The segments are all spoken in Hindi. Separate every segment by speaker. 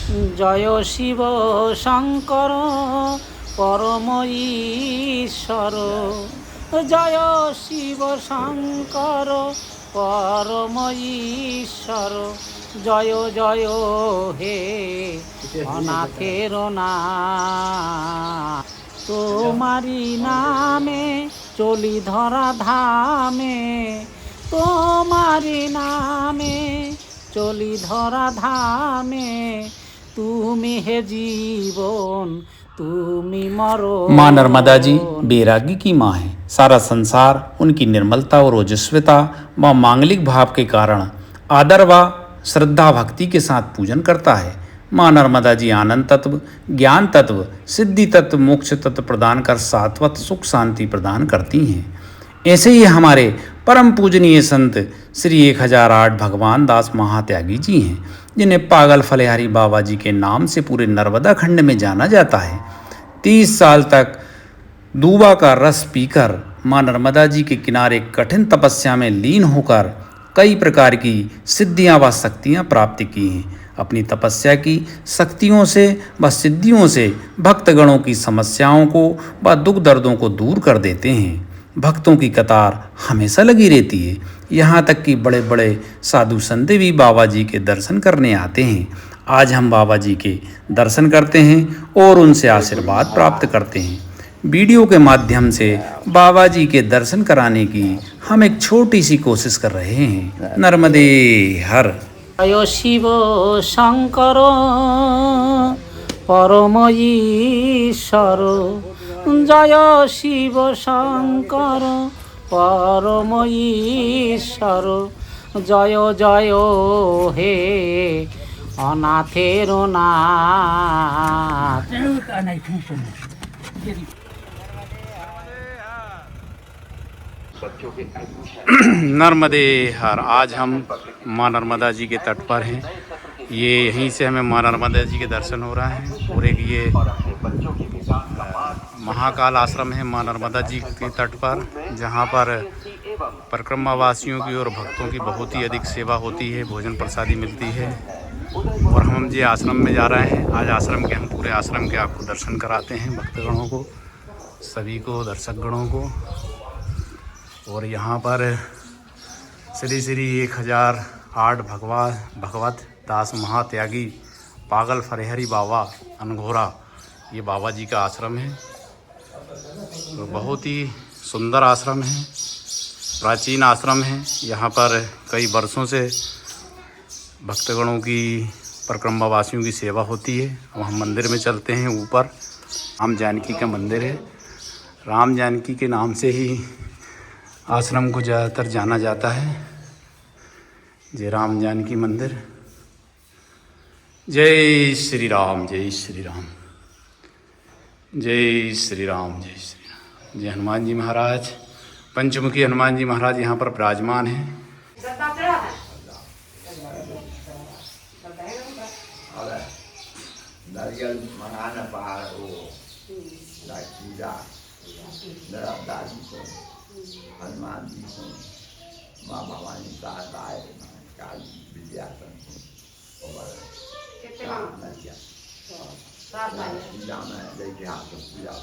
Speaker 1: জয় শিব শঙ্কর পরম ঈশ্বর, জয় শিব শঙ্কর পরম ঈশ্বর, জয় জয় হে অনাথের নাথ। তোমারি নামে চলি ধরা ধামে, তোমারি নামে চলি ধরা ধামে, তুমি হে जीवन তুমি मरो।
Speaker 2: माँ नर्मदा जी बैरागी की माँ है। सारा संसार उनकी निर्मलता और ओजस्विता व मांगलिक भाव के कारण आदर व श्रद्धा भक्ति के साथ पूजन करता है। माँ नर्मदा जी आनंद तत्व, ज्ञान तत्व, सिद्धि तत्व, मोक्ष तत्व प्रदान कर शाश्वत सुख शांति प्रदान करती हैं। ऐसे ही हमारे परम पूजनीय संत श्री 1008 भगवान दास महात्यागी जी हैं, जिन्हें पागल फलेहारी बाबा जी के नाम से पूरे नर्मदा खंड में जाना जाता है। 30 साल तक दूबा का रस पीकर माँ नर्मदा जी के किनारे कठिन तपस्या में लीन होकर कई प्रकार की सिद्धियां व शक्तियां प्राप्त की हैं। अपनी तपस्या की शक्तियों से व सिद्धियों से भक्तगणों की समस्याओं को व दुख दर्दों को दूर कर देते हैं। भक्तों की कतार हमेशा लगी रहती है। यहाँ तक कि बड़े बड़े साधु संत भी बाबा जी के दर्शन करने आते हैं। आज हम बाबा जी के दर्शन करते हैं और उनसे आशीर्वाद प्राप्त करते हैं। वीडियो के माध्यम से बाबा जी के दर्शन कराने की हम एक छोटी सी कोशिश कर रहे हैं। नर्मदे हर।
Speaker 1: জয় শিব শঙ্কর পরম ঈশ্বর, জয় শিব শঙ্কর পরম ঈশ্বর, জয় জয় হে অনাথের নাথ।
Speaker 2: नर्मदे हर। आज हम माँ नर्मदा जी के तट पर हैं। ये यहीं से हमें माँ नर्मदा जी के दर्शन हो रहा है। और एक ये महाकाल आश्रम है माँ नर्मदा जी के तट पर, जहाँ पर परिक्रमावासियों की और भक्तों की बहुत ही अधिक सेवा होती है, भोजन प्रसादी मिलती है। और हम ये आश्रम में जा रहे हैं। आज आश्रम के हम पूरे आश्रम के आपको दर्शन कराते हैं, भक्तगणों को, सभी को, दर्शकगणों को। और यहाँ पर श्री श्री 1008 भगवत दास महात्यागी पागल फरेहरी बाबा अनघोरा, ये बाबा जी का आश्रम है। तो बहुत ही सुंदर आश्रम है, प्राचीन आश्रम है। यहाँ पर कई वर्षों से भक्तगणों की, परिक्रमावासियों की सेवा होती है। अब हम मंदिर में चलते हैं। ऊपर राम जानकी का मंदिर है। राम जानकी के नाम से ही आश्रम को ज़्यादातर जाना जाता है। जय राम जानकी मंदिर। जय श्री राम, जय श्री राम, जय श्री राम, जय श्री राम। जय हनुमान जी महाराज, पंचमुखी हनुमान जी महाराज यहाँ पर विराजमान हैं।
Speaker 3: हनुमान जी को माँ भवानी का दाय काल विद्या पूजा में लेके हाथ पूजा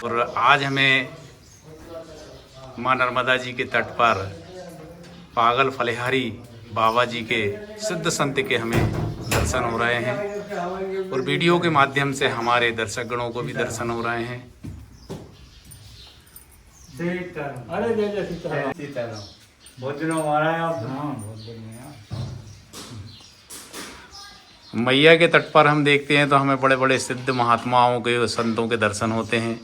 Speaker 2: और आज हमें माँ नर्मदा जी के तट पर पागल फलेहारी बाबा जी के सिद्ध संत के हमें दर्शन हो रहे हैं। और वीडियो के माध्यम से हमारे दर्शकगणों को भी दर्शन हो रहे हैं।
Speaker 4: अरे जय जय सीताराम। बहुत दिनों हमारा है आप। हाँ बहुत बढ़िया।
Speaker 2: मैया के तट पर हम देखते हैं तो हमें बड़े बड़े सिद्ध महात्माओं के, संतों के दर्शन होते हैं।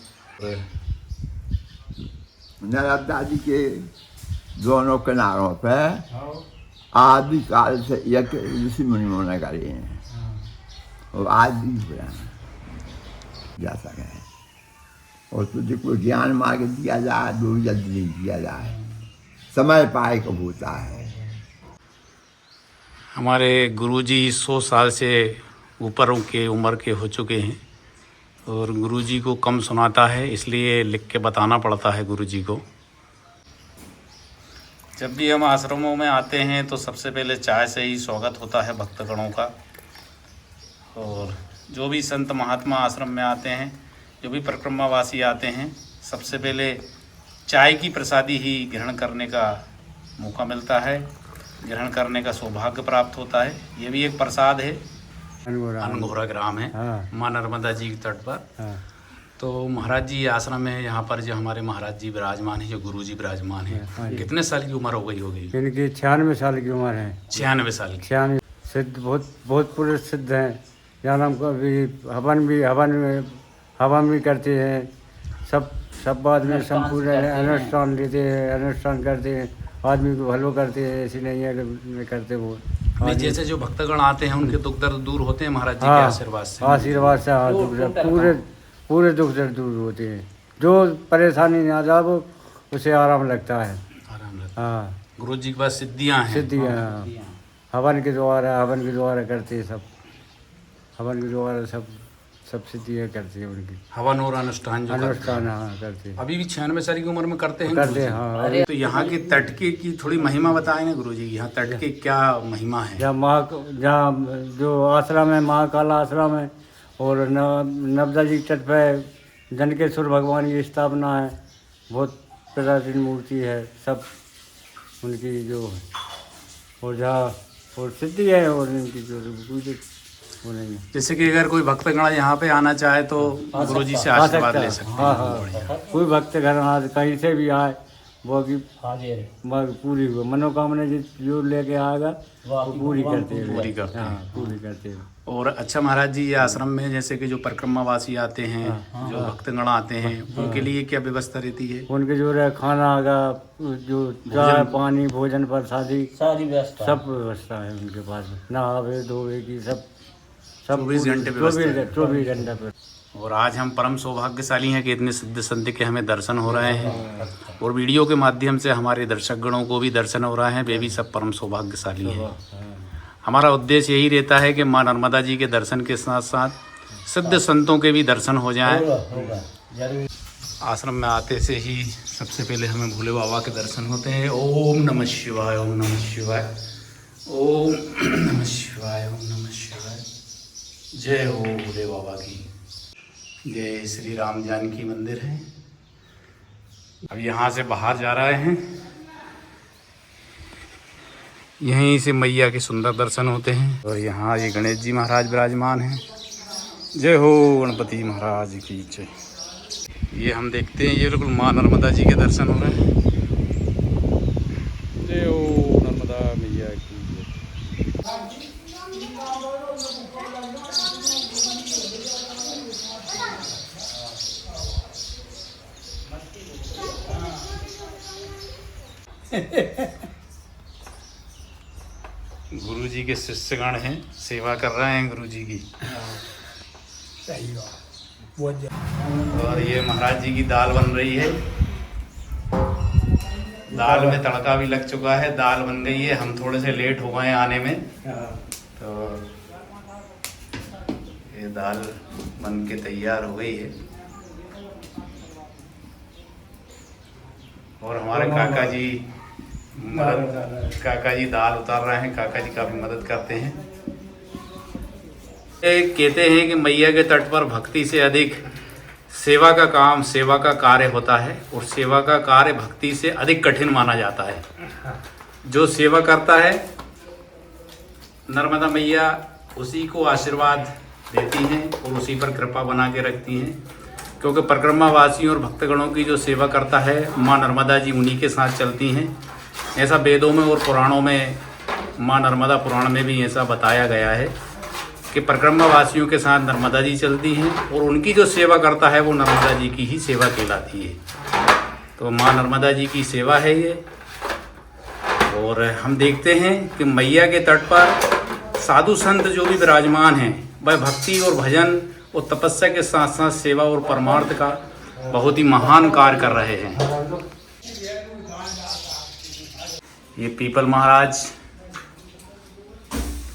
Speaker 3: नर्मदा जी के दोनों किनारों पे आदि काल से एक ऋषि मुनियों ने करे हैं और आज भी जा सके। और तुझे कोई ज्ञान मार्ग दिया जाए, दो जल्दी नहीं दिया जाए, समय पाए कब होता है।
Speaker 2: हमारे गुरुजी 100 साल से ऊपर के उम्र के हो चुके हैं और गुरुजी को कम सुनाता है, इसलिए लिख के बताना पड़ता है गुरुजी को। जब भी हम आश्रमों में आते हैं तो सबसे पहले चाय से ही स्वागत होता है भक्तगणों का। और जो भी संत महात्मा आश्रम में आते हैं, जो भी परिक्रमावासी आते हैं, सबसे पहले चाय की प्रसादी ही ग्रहण करने का मौका मिलता है, ग्रहण करने का सौभाग्य प्राप्त होता है। ये भी एक प्रसाद है। अनघोरा ग्राम है, माँ नर्मदा जी के तट पर। तो महाराज जी आश्रम में यहाँ पर जो हमारे महाराज जी विराजमान है, जो गुरु जी विराजमान है, कितने साल की उम्र हो गई होगी?
Speaker 5: इनकी 96 साल की उम्र है।
Speaker 2: 96 साल की।
Speaker 5: 96 सिद्ध, बहुत पूरे सिद्ध हैं। यहाँ हम कभी हवन भी करते हैं। सब बाद में संपूर्ण अनुष्ठान लेते हैं, अनुष्ठान करते हैं, आदमी को भलो करते हैं। ऐसी नहीं है कि करते वो।
Speaker 2: जैसे जो भक्तगण आते हैं उनके दुख दर्द दूर होते हैं महाराज जी के आशीर्वाद से।
Speaker 5: आशीर्वाद से पूरे दुख दर्द दूर होते हैं। जो परेशानी ना जा वो उसे आराम लगता है।
Speaker 2: आराम लगता है।
Speaker 5: हाँ,
Speaker 2: गुरु जी के पास सिद्धियाँ हैं।
Speaker 5: सिद्धियाँ हवन के द्वारा करते हैं। सब हवन के द्वारा सब सिद्धियाँ करते हैं उनकी।
Speaker 2: हवन और अनुष्ठान जो
Speaker 5: अनुष्ठान करते हैं।
Speaker 2: अभी भी 96 साल की उम्र में करते हैं
Speaker 5: करते
Speaker 2: गुरुजी?
Speaker 5: हैं, हाँ।
Speaker 2: तो यहाँ के तटके की थोड़ी महिमा बताएं ना गुरुजी। यहाँ तटके क्या महिमा है?
Speaker 5: जहाँ जो आश्रम है, महाकाल आश्रम है, और नर्मदा जी तट पे जनकेश्वर भगवान की स्थापना है। बहुत प्राचीन मूर्ति है सब उनकी जो है। और जहाँ और सिद्धि है और उनकी जो पूजे वो नहीं है।
Speaker 2: जैसे कि अगर कोई भक्तगण यहाँ पे आना चाहे तो गुरुजी से आशीर्वाद ले सकते हैं।
Speaker 5: हाँ, कोई भक्त घर कहीं से भी आए वो की पूरी हो मनोकामना जो लेके आएगा वो पूरी करते हैं।
Speaker 2: पूरी करते हैं।
Speaker 5: पूरी करते हैं।
Speaker 2: और अच्छा महाराज जी, ये आश्रम में जैसे कि जो परिक्रमावासी आते हैं, जो भक्तगण आते हैं, उनके लिए क्या व्यवस्था रहती है?
Speaker 5: उनके जो है खाना आगा, जो चाय पानी भोजन प्रसादी सारी व्यवस्था, सब व्यवस्था है उनके पास। नहावे धोवे की सब
Speaker 2: 24 घंटे व्यवस्था।
Speaker 5: 24 घंटे पर।
Speaker 2: और आज हम परम सौभाग्यशाली हैं कि इतने सिद्ध संत के हमें दर्शन हो रहे हैं और वीडियो के माध्यम से हमारे दर्शक गणों को भी दर्शन हो रहे हैं। वे भी सब परम सौभाग्यशाली हैं। हमारा उद्देश्य यही रहता है कि माँ नर्मदा जी के दर्शन के साथ साथ सिद्ध संतों के भी दर्शन हो जाएं। आश्रम में आते से ही सबसे पहले हमें भोले बाबा के दर्शन होते हैं। ओम नमः शिवाय, ओम नमः शिवाय, ओम नमः शिवाय, ओम नमः शिवाय। जय हो भोले बाबा की जय। श्री राम जानकी मंदिर है। अब यहाँ से बाहर जा रहे हैं। यहीं से मैया के सुंदर दर्शन होते हैं। और यहाँ ये गणेश जी महाराज विराजमान हैं। जय हो गणपति महाराज की जय। ये हम देखते हैं, ये बिल्कुल माँ नर्मदा जी के दर्शन हो रहे हैं। जय हो नर्मदा मैया की जय। गुरु जी के शिष्यगण हैं, सेवा कर रहे हैं गुरु जी की। और ये महाराज जी की दाल बन रही है। दाल में तड़का भी लग चुका है, दाल बन गई है। हम थोड़े से लेट हो गए आने में, तो ये दाल बन के तैयार हो गई है। और हमारे काका जी दाल उतार रहे हैं। काका जी काफ़ी मदद करते हैं। कहते हैं कि मैया के तट पर भक्ति से अधिक सेवा का काम, सेवा का कार्य होता है। और सेवा का कार्य भक्ति से अधिक कठिन माना जाता है। जो सेवा करता है नर्मदा मैया उसी को आशीर्वाद देती हैं और उसी पर कृपा बना के रखती हैं। क्योंकि परिक्रमावासियों और भक्तगणों की जो सेवा करता है माँ नर्मदा जी उन्हीं के साथ चलती हैं। ऐसा वेदों में और पुराणों में, माँ नर्मदा पुराण में भी ऐसा बताया गया है कि परिक्रमावासियों के साथ नर्मदा जी चलती हैं और उनकी जो सेवा करता है वो नर्मदा जी की ही सेवा कहलाती है। तो माँ नर्मदा जी की सेवा है ये। और हम देखते हैं कि मैया के तट पर साधु संत जो भी विराजमान हैं वह भक्ति और भजन और तपस्या के साथ साथ सेवा और परमार्थ का बहुत ही महान कार्य कर रहे हैं। ये पीपल महाराज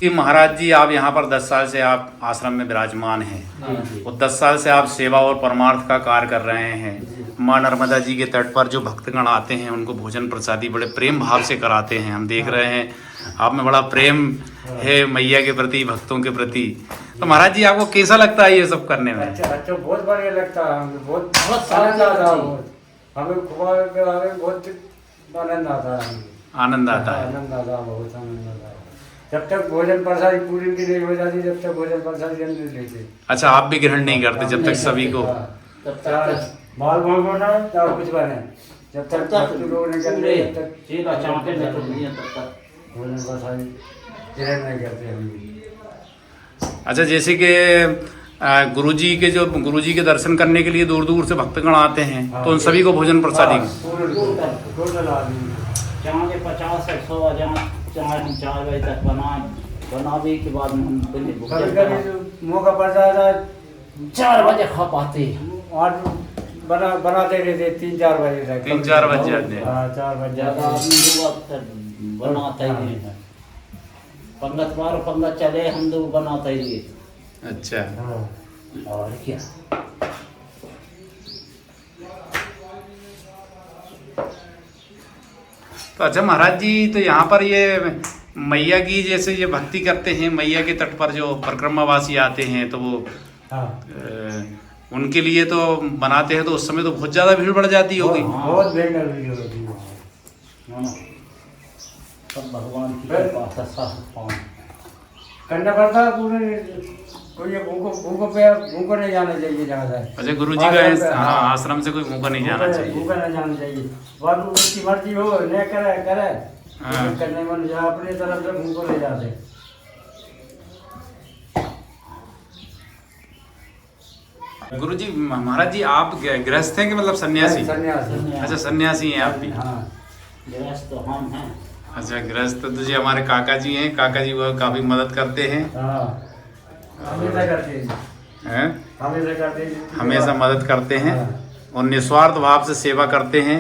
Speaker 2: कि महाराज जी आप यहाँ पर 10 साल से आप आश्रम में विराजमान हैं और 10 साल से आप सेवा और परमार्थ का कार्य कर रहे हैं। माँ नर्मदा जी के तट पर जो भक्तगण आते हैं उनको भोजन प्रसादी बड़े प्रेम भाव से कराते हैं। हम देख रहे हैं आप में बड़ा प्रेम है मैया के प्रति, भक्तों के प्रति। तो महाराज जी आपको कैसा लगता है ये सब करने में?
Speaker 5: अच्छा बहुत बढ़िया लगता है, हमें बहुत आनंद आता है, हमें खुआ के बारे में बहुत आनंद आता है,
Speaker 2: आनंद आता है।
Speaker 5: आनंद आता है, बहुत आनंद आता है। जब तक भोजन प्रसादी पूरी की नहीं हो जाती जब तक भोजन प्रसादी हम नहीं लेते।
Speaker 2: अच्छा आप भी ग्रहण नहीं करते जब तक सभी को?
Speaker 5: बाल भागो ना तब कुछ बने, जब तक भक्त लोग नहीं करते तब तक भोजन प्रसादी ग्रहण नहीं करते हम।
Speaker 2: अच्छा जैसे कि गुरुजी के दर्शन करने के लिए दूर दूर से भक्तगण आते हैं तो उन सभी को भोजन प्रसादी
Speaker 5: टोटल आदमी
Speaker 1: जहाँ के 50-100 जहाँ 4 बजे तक बनावे के बाद हम
Speaker 5: कभी मौका पड़ जाता है
Speaker 1: 4 बजे खा पाते
Speaker 5: और बनाते रहते 3-4 बजे तक।
Speaker 2: 3-4 बज जाते हैं।
Speaker 5: 4 बज
Speaker 1: ज़्यादा
Speaker 5: जाता
Speaker 1: आदमी लोग बनाते ही हैं। पंगत चले हम लोग बनाते ही।
Speaker 2: अच्छा
Speaker 1: और क्या
Speaker 2: तो अच्छा महाराज जी तो यहाँ पर ये मैया की जैसे ये भक्ति करते हैं, मैया के तट पर जो परिक्रमावासी आते हैं तो वो उनके लिए तो बनाते हैं तो उस समय तो बहुत ज़्यादा भीड़ बढ़ जाती होगी।
Speaker 5: बहुत भीड़ होती है,
Speaker 1: सब भगवान की कृपा से सब
Speaker 5: करना पड़ता है पूरे। कोई भूखो नहीं जाना चाहिए जहाँ से।
Speaker 2: अच्छा गुरु जी का हाँ आश्रम से कोई भूखा नहीं जाना चाहिए।
Speaker 5: भूखा नहीं जाना चाहिए, बाबू उसकी मर्जी हो नहीं करे करने मन जा अपने तरफ से भूखो नहीं जाते।
Speaker 2: गुरु जी महाराज जी आप गृहस्थ हैं कि मतलब सन्यासी?
Speaker 5: सन्यासी।
Speaker 2: अच्छा सन्यासी हैं आप भी?
Speaker 5: हाँ
Speaker 1: गृहस्थ तो हम हैं।
Speaker 2: अच्छा गृहस्थ तो जी हमारे काका जी हैं, काका जी वो काफ़ी मदद करते हैं।
Speaker 5: हमेशा करते हैं,
Speaker 2: हमेशा मदद करते हैं और निस्वार्थ भाव से सेवा करते हैं।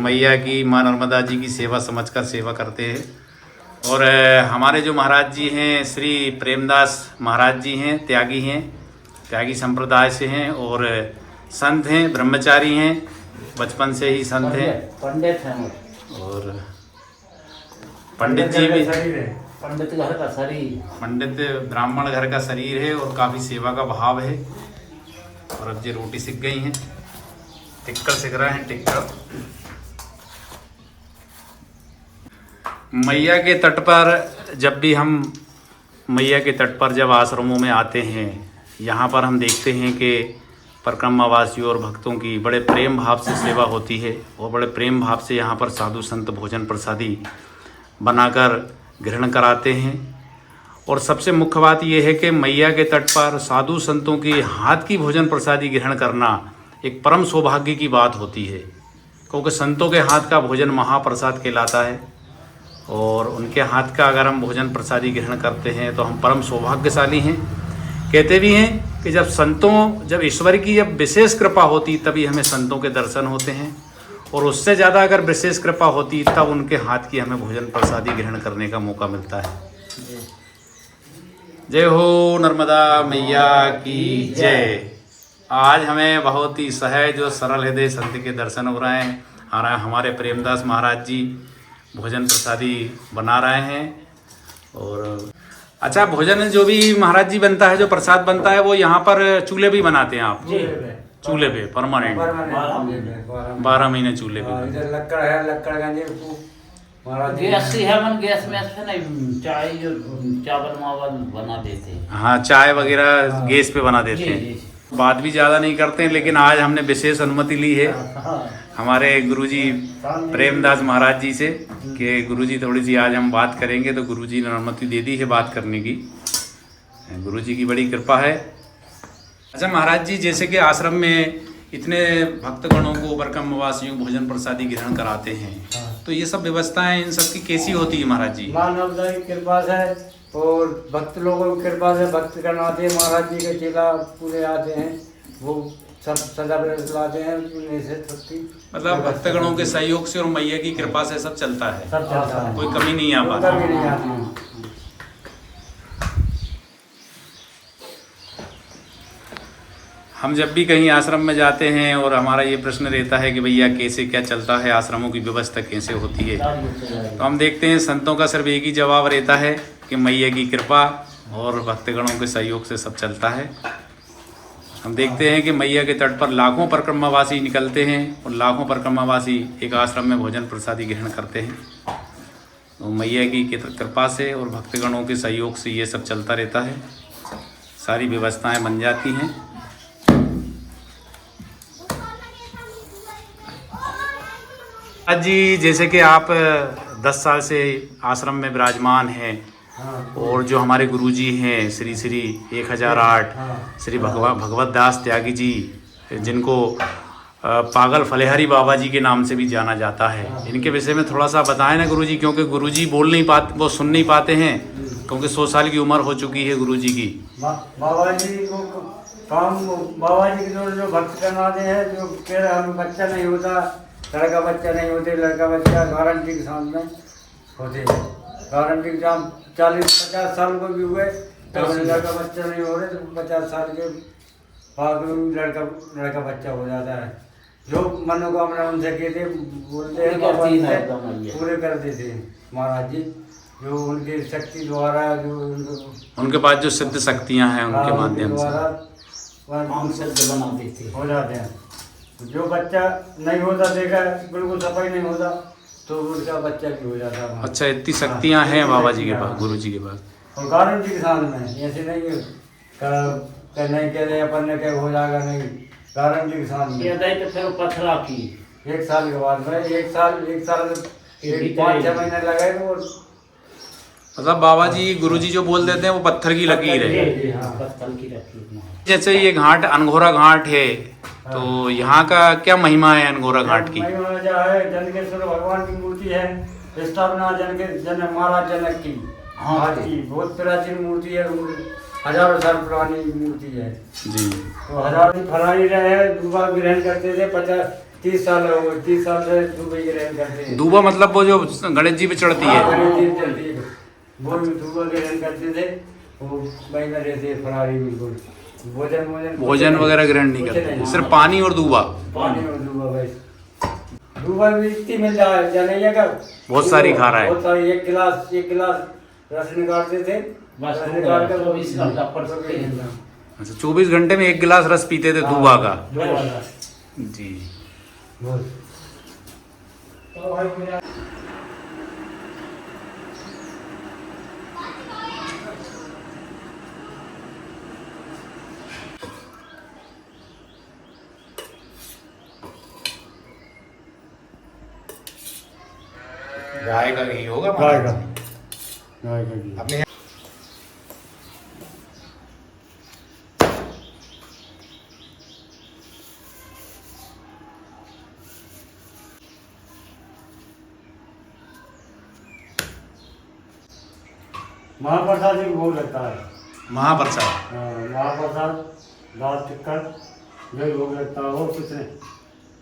Speaker 2: मैया की माँ नर्मदा जी की सेवा समझकर सेवा करते हैं। और हमारे जो महाराज जी हैं श्री प्रेमदास महाराज जी हैं, त्यागी संप्रदाय से हैं और संत हैं, ब्रह्मचारी हैं, बचपन से ही संत हैं।
Speaker 1: पंडित हैं
Speaker 2: और पंडित जी भी,
Speaker 1: पंडित घर का शरीर,
Speaker 2: पंडित ब्राह्मण घर का शरीर है और काफ़ी सेवा का भाव है। और अब ये रोटी सीख गई हैं, टिक्कर सीख रहे हैं, टिक्कर। मैया के तट पर जब भी हम मैया के तट पर जब आश्रमों में आते हैं यहाँ पर हम देखते हैं कि परिक्रमावासियों और भक्तों की बड़े प्रेम भाव से सेवा होती है और बड़े प्रेम भाव से यहाँ पर साधु संत भोजन प्रसादी बनाकर ग्रहण कराते हैं। और सबसे मुख्य बात यह है कि मैया के तट पर साधु संतों के हाथ की भोजन प्रसादी ग्रहण करना एक परम सौभाग्य की बात होती है, क्योंकि संतों के हाथ का भोजन महाप्रसाद कहलाता है और उनके हाथ का अगर हम भोजन प्रसादी ग्रहण करते हैं तो हम परम सौभाग्यशाली हैं। कहते भी हैं कि जब ईश्वर की जब विशेष कृपा होती तभी हमें संतों के दर्शन होते हैं और उससे ज़्यादा अगर विशेष कृपा होती तब उनके हाथ की हमें भोजन प्रसादी ग्रहण करने का मौका मिलता है। जय हो नर्मदा मैया की जय। आज हमें बहुत ही सहज और सरल हृदय संत के दर्शन हो रहे हैं। हमारे प्रेमदास महाराज जी भोजन प्रसादी बना रहे हैं। और अच्छा भोजन जो भी महाराज जी बनता है, जो प्रसाद बनता है, वो यहाँ पर चूल्हे भी बनाते हैं आप? चूल्हे पे परमानेंट 12 महीने चूल्हे पे।
Speaker 5: इधर लक्कड़ है, लक्कड़
Speaker 1: गैस है, मन गैस में से नहीं चाय चावल मावल बना देते हैं।
Speaker 2: हाँ चाय वगैरह गैस पे बना देते हैं। बात भी ज़्यादा नहीं करते हैं, लेकिन आज हमने विशेष अनुमति ली है हमारे गुरुजी प्रेमदास महाराज जी से कि गुरुजी थोड़ी सी आज हम बात करेंगे, तो गुरुजी ने अनुमति दे दी है बात करने की। गुरुजी की बड़ी कृपा है। अच्छा महाराज जी, जैसे कि आश्रम में इतने भक्तगणों को परिक्रमावासियों भोजन प्रसादी ग्रहण कराते हैं, तो ये सब व्यवस्थाएं इन सब की कैसी होती है महाराज जी?
Speaker 5: माँ नर्मदा की कृपा से और भक्त लोगों की कृपा से भक्तगण आते हैं, महाराज जी के चेला पूरे आते हैं, वो सब सदा लाते हैं।
Speaker 2: मतलब भक्तगणों के सहयोग से और मैया की कृपा से सब चलता है,
Speaker 5: सब चलता है,
Speaker 2: कोई कमी नहीं आ पाती। हम जब भी कहीं आश्रम में जाते हैं और हमारा ये प्रश्न रहता है कि भैया कैसे क्या चलता है, आश्रमों की व्यवस्था कैसे होती है, तो हम देखते हैं संतों का सिर्फ एक ही जवाब रहता है कि मैया की कृपा और भक्तगणों के सहयोग से सब चलता है। हम देखते हैं कि मैया के तट पर लाखों परिक्रमावासी निकलते हैं और लाखों परिक्रमावासी एक आश्रम में भोजन प्रसादी ग्रहण करते हैं। तो मैया की कृपा से और भक्तगणों के सहयोग से ये सब चलता रहता है, सारी व्यवस्थाएं बन जाती हैं। आज जी जैसे कि आप 10 साल से आश्रम में विराजमान हैं और जो हमारे गुरुजी हैं श्री श्री 1008 श्री भगवत दास त्यागी जी, जिनको पागल फलेहारी बाबा जी के नाम से भी जाना जाता है, इनके विषय में थोड़ा सा बताएं ना गुरुजी, क्योंकि गुरुजी बोल नहीं पाते, वो सुन नहीं पाते हैं, क्योंकि 100 साल की उम्र हो चुकी है गुरुजी की।
Speaker 5: बाबा जी को काम, बाबा जी के जो भक्त करवाते हैं, जो कह रहे हमें बच्चा नहीं होता, लड़का बच्चा नहीं होते, लड़का बच्चा गारंटी के साथ में होते, गारंटी के साथ 40-50 साल को भी हुए तो लड़का बच्चा नहीं हो रहे तो 50 साल के बाद लड़का बच्चा हो जाता है। जो मनोकामना उनसे कहते बोलते हैं बाबा जी से पूरे कर देते हैं महाराज जी, जो उनकी शक्ति द्वारा, जो
Speaker 2: उनके पास जो सिद्ध शक्तियां हैं उनके माध्यम से
Speaker 1: बना देते
Speaker 5: हो जाते हैं। जो बच्चा नहीं होता, देखा बिल्कुल सफाई नहीं होता, तो उनका बच्चा भी हो जाता है।
Speaker 2: अच्छा, इतनी शक्तियां हैं बाबा जी के पास, गुरु जी के पास,
Speaker 5: और गारंटी के साथ में, ऐसे नहीं नहीं कह रहे अपन ने कह हो जाएगा, नहीं, गारंटी के साथ में।
Speaker 1: तो फिर पथरा की
Speaker 5: 1 साल के बाद में, 1 साल 5-6 महीने लगे तो
Speaker 2: मतलब बाबा जी गुरु जी जो बोल देते हैं वो पत्थर की लकीर है।
Speaker 1: पत्थर की लकीर।
Speaker 2: जैसे ये घाट अनघोरा घाट है, तो यहाँ का क्या महिमा है अनघोरा घाट की?
Speaker 5: महिमा जो है, जनकेश्वर भगवान की मूर्ति है, स्थापना महाराज जनक की घाट की, बहुत प्राचीन मूर्ति है, हजारों साल पुरानी मूर्ति है
Speaker 2: जी।
Speaker 5: तो हजारों फलानी रहे, दूबा ग्रहण करते थे, 50-30 साल हो गए, 30 साल से दूबा ग्रहण करते हैं।
Speaker 2: दूबा मतलब वो जो गणेश जी पे चढ़ती है,
Speaker 5: गणेश जी चलती है, वो दूबा ग्रहण करते थे, वो वहीं में रहते फलानी, बिल्कुल
Speaker 2: भोजन वगैरह ग्रहण नहीं करते, सिर्फ पानी और दूबा।
Speaker 5: पानी और दूबा, बस दूबा भी इतनी मिल जाने का
Speaker 2: बहुत सारी खा रहा है,
Speaker 5: बहुत सारी, एक गिलास रस निकालते थे,
Speaker 1: बस
Speaker 5: रस निकाल कर
Speaker 1: 24 घंटा पड़ सकते हैं।
Speaker 2: अच्छा, 24 घंटे में 1 गिलास रस पीते थे दूबा का जी। गाय का घी होगा,
Speaker 5: गाय का
Speaker 2: अपने
Speaker 5: महाप्रसाद जी को भोग लगता है।
Speaker 2: महाप्रसाद,
Speaker 5: महाप्रसाद दाल टिक्कर जो भोग लगता है, वो कुछ नहीं,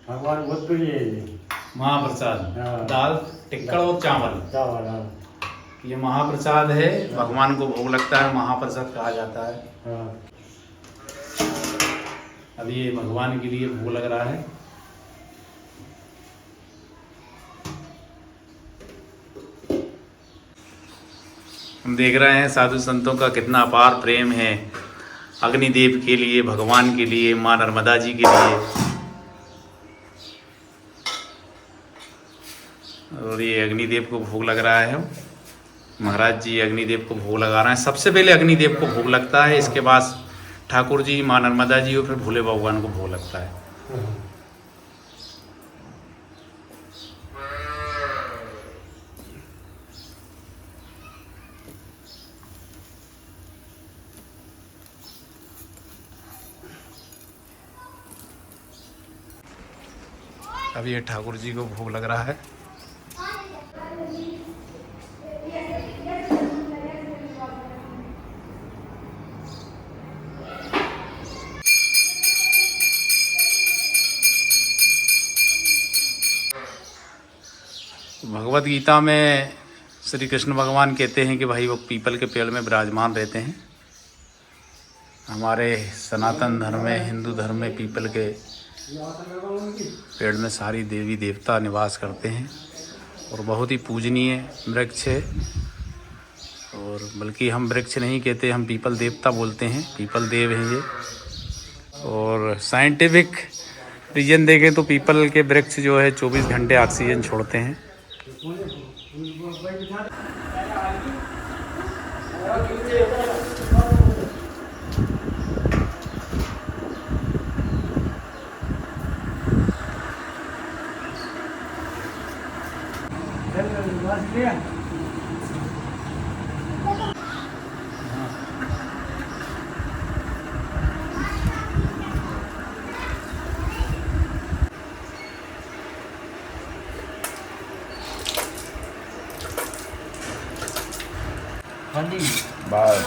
Speaker 5: भगवान बहुत प्रिय है ये
Speaker 2: महाप्रसाद,
Speaker 5: हाँ।
Speaker 2: दाल टिक्कड़ और चावल,
Speaker 5: चावल।
Speaker 2: ये महाप्रसाद है, भगवान को भोग लगता है, महाप्रसाद कहा जाता है। अभी ये भगवान के लिए भोग लग रहा है। हम देख रहे हैं साधु संतों का कितना अपार प्रेम है अग्निदेव के लिए, भगवान के लिए, माँ नर्मदा जी के लिए। और ये अग्निदेव को भोग लग रहा है, महाराज जी अग्निदेव को भोग लगा रहे हैं। सबसे पहले अग्निदेव को भोग लगता है, इसके बाद ठाकुर जी, माँ नर्मदा जी और फिर भोले भगवान को भोग लगता है। अब ये ठाकुर जी को भोग लग रहा है। भगवत गीता में श्री कृष्ण भगवान कहते हैं कि भाई वो पीपल के पेड़ में विराजमान रहते हैं। हमारे सनातन धर्म में, हिंदू धर्म में पीपल के पेड़ में सारी देवी देवता निवास करते हैं और बहुत ही पूजनीय वृक्ष है। और बल्कि हम वृक्ष नहीं कहते, हम पीपल देवता बोलते हैं, पीपल देव हैं ये। और साइंटिफिक रीजन देखें तो पीपल के वृक्ष जो है 24 घंटे ऑक्सीजन छोड़ते हैं।
Speaker 3: बस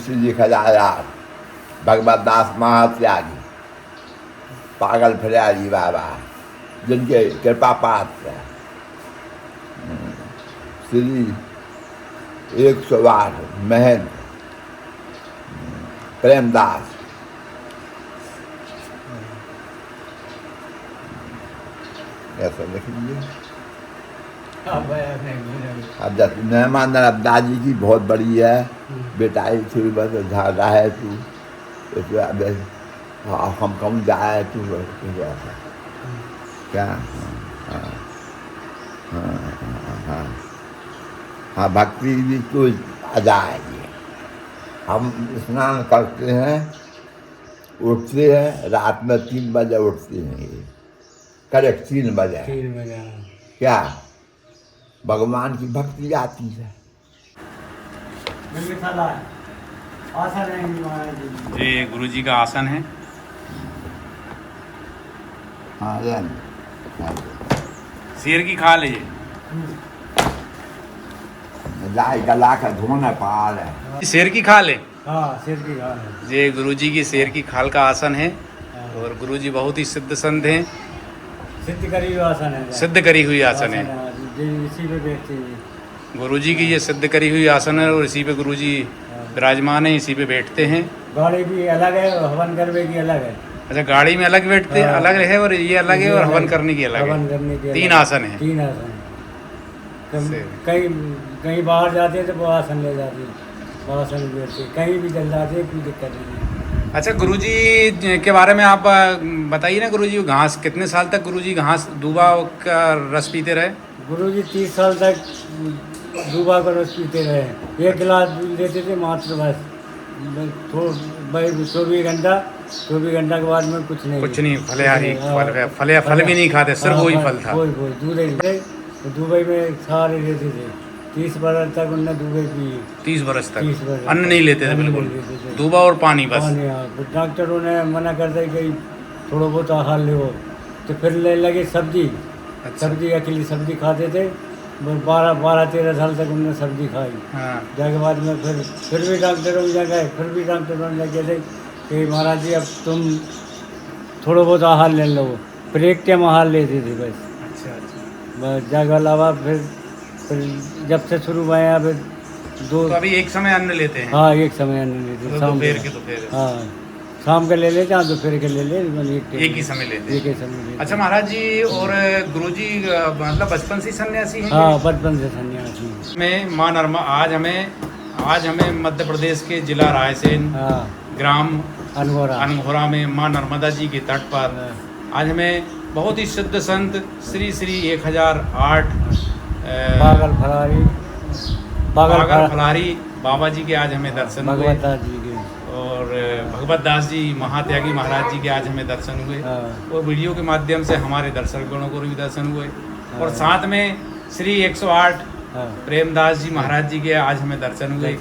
Speaker 3: श्री खजाया भगवत दास महात्यागी पागल फरियाली बाबा जिनके कृपा पात्र श्री 108 महंत प्रेमदास ऐसा लिख लीजिए। अब जैसे मेहमान नर्मदा जी की बहुत बड़ी है, बेटा थोड़ी बहुत झाड़ा है तू, हम कम जाए तू क्या। हाँ भक्ति भी तो आ जाएगी। हम स्नान करते हैं, उठते हैं, रात में 3 बजे उठते हैं, करेक्ट 3 बजे क्या भगवान की भक्ति आती है।
Speaker 2: ये गुरु जी का आसन है।
Speaker 3: हाँ
Speaker 2: शेर की खाल है ये।
Speaker 3: लाए गला का धोना पार है।
Speaker 2: शेर की खाल है।
Speaker 5: हाँ शेर की खाल है।
Speaker 2: ये गुरु जी की शेर की खाल का आसन है। और गुरु जी बहुत ही सिद्ध संत हैं।
Speaker 5: सिद्ध करी हुई आसन है।
Speaker 2: सिद्ध करी हुई आसन है।
Speaker 5: इसी पे बैठते हैं।
Speaker 2: गुरु जी की ये सिद्ध करी हुई आसन है और इसी पे गुरु जी विराजमान है, इसी पे बैठते हैं।
Speaker 5: गाड़ी भी अलग है और हवन करने की अलग है।
Speaker 2: अच्छा, गाड़ी में अलग बैठते हैं, अलग है, और ये अलग है, और हवन करने की अलग
Speaker 5: हवन
Speaker 2: है।
Speaker 5: करने की
Speaker 2: 3 आसन है।
Speaker 5: 3 आसन है। कहीं कहीं बाहर जाते हैं तो वो आसन ले जाते हैं, वो आसन बैठते, कहीं भी चल जाते हैं, कोई दिक्कत नहीं है।
Speaker 2: अच्छा, गुरुजी के बारे में आप बताइए ना। गुरुजी घास कितने साल तक गुरुजी घास दूबा का रस पीते रहे?
Speaker 5: गुरुजी 30 साल तक दूबा का रस पीते रहे। 1 गिलास लेते थे मात्र, बस 24 घंटा के बाद में कुछ नहीं।
Speaker 2: फलिहारी फल भी नहीं खाते, सिर्फ वही फल था।
Speaker 5: वही दूध ही। दुबई में सारे लेते थे। 30 बरस तक उनने दुबई पी।
Speaker 2: 30 बरस तक अन्न नहीं लेते थे, बिल्कुल दूबा और पानी बस।
Speaker 5: डॉक्टरों ने मना कर दिया कि थोड़ा बहुत आहार ले, तो फिर ले लगे सब्जी। सब्जी अकेली सब्जी खाते थे। 12-13 साल तक उन्होंने सब्जी खाई। जाके बाद में फिर भी डॉक्टरों में गए, फिर भी डॉक्टरों ने कहते कि महाराज जी अब तुम थोड़ा बहुत आहार ले लो। फिर 1 टाइम आहार लेते थे बस। बस जाके अलावा फिर जब से शुरू हुआ है फिर 2
Speaker 2: तो अभी एक समय अन्न लेते हैं।
Speaker 5: हाँ, एक समय अन्न लेते हैं।
Speaker 2: दोपहर के
Speaker 5: हाँ, शाम के ले लेते हैं, दोपहर के ले ले,
Speaker 2: एक ही समय लेते हैं।
Speaker 5: एक ही समय लेते।
Speaker 2: अच्छा महाराज जी, और गुरुजी मतलब बचपन से सन्यासी हैं?
Speaker 5: हाँ, बचपन से सन्यासी
Speaker 2: में माँ नर्मदा आज हमें मध्य प्रदेश के जिला रायसेन ग्राम अनघोरा में माँ नर्मदा जी के तट पर आज हमें बहुत ही सिद्ध संत श्री 1008 पागल फलारी बाबा जी के आज हमें दर्शन हुए। और भगवत दास जी महात्यागी महाराज जी के आज हमें दर्शन हुए। और वीडियो के माध्यम से हमारे दर्शकों को भी दर्शन हुए। और साथ में श्री 108 प्रेमदास जी महाराज जी के आज हमें दर्शन हुए।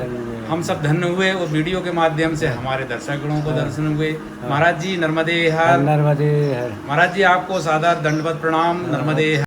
Speaker 2: हम सब धन्य हुए और वीडियो के माध्यम से हमारे दर्शकों को दर्शन हुए। महाराज जी नर्मदे हर। महाराज जी आपको सादर दंडवत प्रणाम। नर्मदे हर।